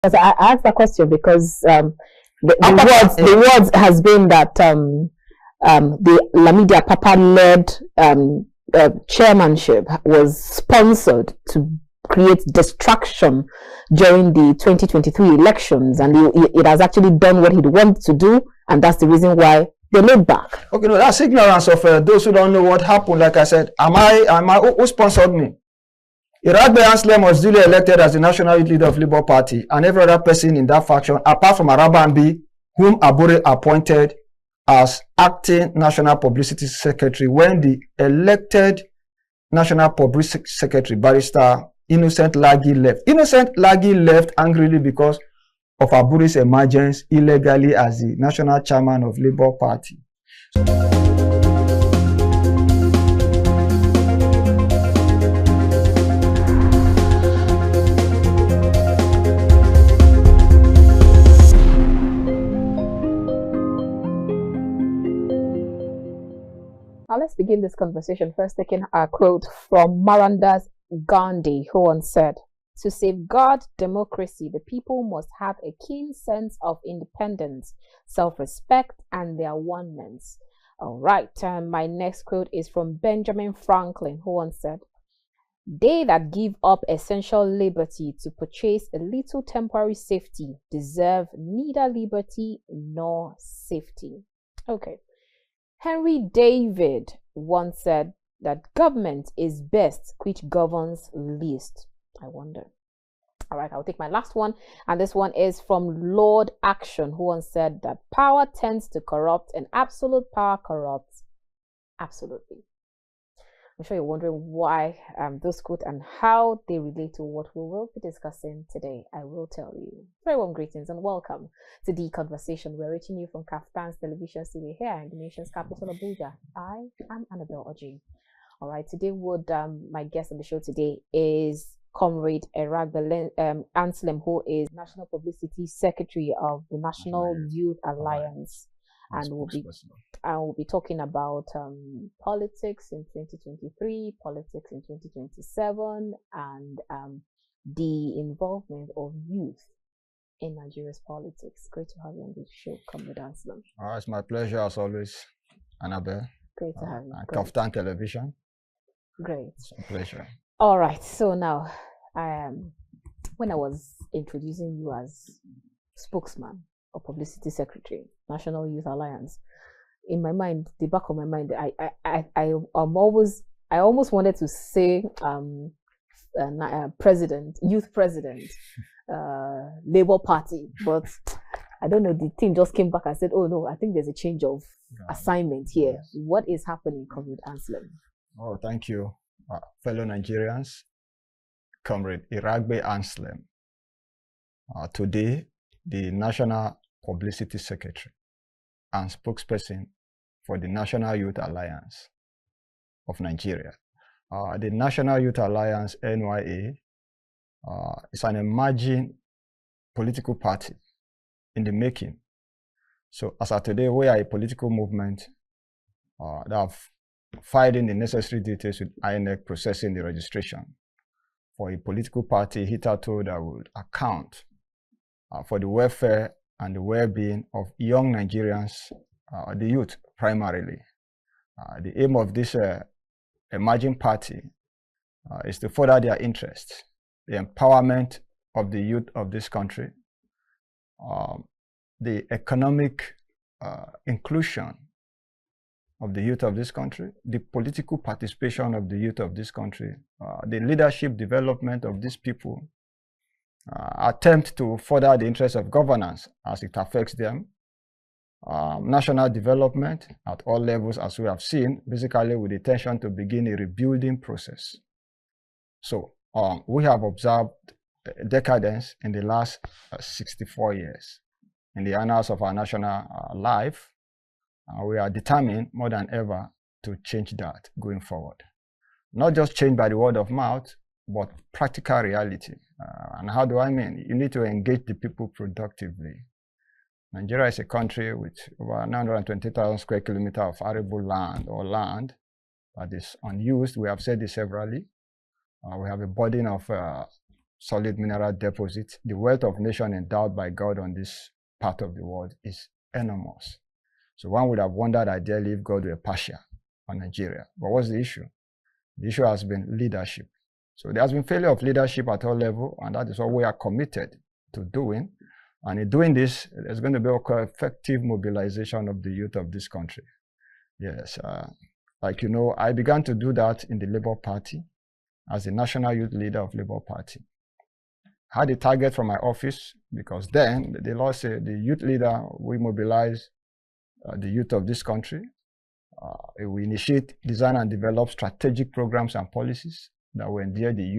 Because I asked that question because the words has been that the Lamidi Papa-led chairmanship was sponsored to create distraction during the 2023 elections, and it has actually done what he wanted to do, and that's the reason why they laid back. Okay, no, that's ignorance of those who don't know what happened. Like I said, who sponsored me? Eragbe Anslem was duly elected as the national youth leader of Labour Party, and every other person in that faction, apart from Arabambi, whom Abure appointed as acting national publicity secretary when the elected national publicity secretary, Barrister Innocent Lagi, left. Innocent Lagi left angrily because of Abure's emergence illegally as the national chairman of Labour Party. Now let's begin this conversation first taking a quote from Mohandas Gandhi, who once said, "To safeguard democracy, the people must have a keen sense of independence, self-respect, and their oneness." All right, my next quote is from Benjamin Franklin, who once said, "They that give up essential liberty to purchase a little temporary safety deserve neither liberty nor safety." Okay. Henry David once said that government is best which governs least. I wonder. All right, I'll take my last one. And this one is from Lord Action, who once said that power tends to corrupt and absolute power corrupts absolutely. I'm sure you're wondering why those quotes and how they relate to what we will be discussing today. I will tell you. Very warm greetings and welcome to the conversation. We're reaching you from Kaftan's television studio here in the nation's capital, Abuja. I am Annabelle Oji. All right, today my guest on the show today is Comrade Eragbe Anslem, who is National Publicity Secretary of the National Youth Alliance. And we'll be talking about politics in 2023, politics in 2027, and the involvement of youth in Nigeria's politics. Great to have you on this show, Comrade Anslem. It's my pleasure as always, Annabelle. Great to have you. Kaftan Television. Great. It's a pleasure. All right. So now, when I was introducing you as spokesman or publicity secretary, National Youth Alliance, in my mind, the back of my mind, I almost wanted to say president, youth president, Labour Party, but I don't know, the team just came back and said, "Oh no, I think there's a change of assignment here." Yes. What is happening, Comrade Anslem? Oh, thank you, fellow Nigerians. Comrade Eragbe Anslem, today the National Publicity Secretary and spokesperson for the National Youth Alliance of Nigeria. The National Youth Alliance, NYA, is an emerging political party in the making. So as of today, we are a political movement that have filed in the necessary details with INEC processing the registration for a political party hitherto that would account for the welfare and the well-being of young Nigerians, the youth primarily. The aim of this emerging party is to further their interests, the empowerment of the youth of this country, the economic inclusion of the youth of this country, the political participation of the youth of this country, the leadership development of these people, attempt to further the interests of governance as it affects them, national development at all levels, as we have seen, basically with the intention to begin a rebuilding process. So we have observed decadence in the last 64 years in the annals of our national life. We are determined more than ever to change that going forward. Not just change by the word of mouth, but practical reality. And how do I mean? You need to engage the people productively. Nigeria is a country with over 920,000 square kilometers of arable land or land that is unused. We have said this severally. We have a burden of solid mineral deposits. The wealth of nation endowed by God on this part of the world is enormous. So one would have wondered ideally if God were partial on Nigeria. But what's the issue? The issue has been leadership. So there has been failure of leadership at all levels, and that is what we are committed to doing. And in doing this, there's going to be a effective mobilization of the youth of this country. Yes, like you know, I began to do that in the Labour Party as the national youth leader of Labour Party. I had a target from my office because then the law said the youth leader will mobilize the youth of this country. We initiate, design, and develop strategic programs and policies that will endear the youth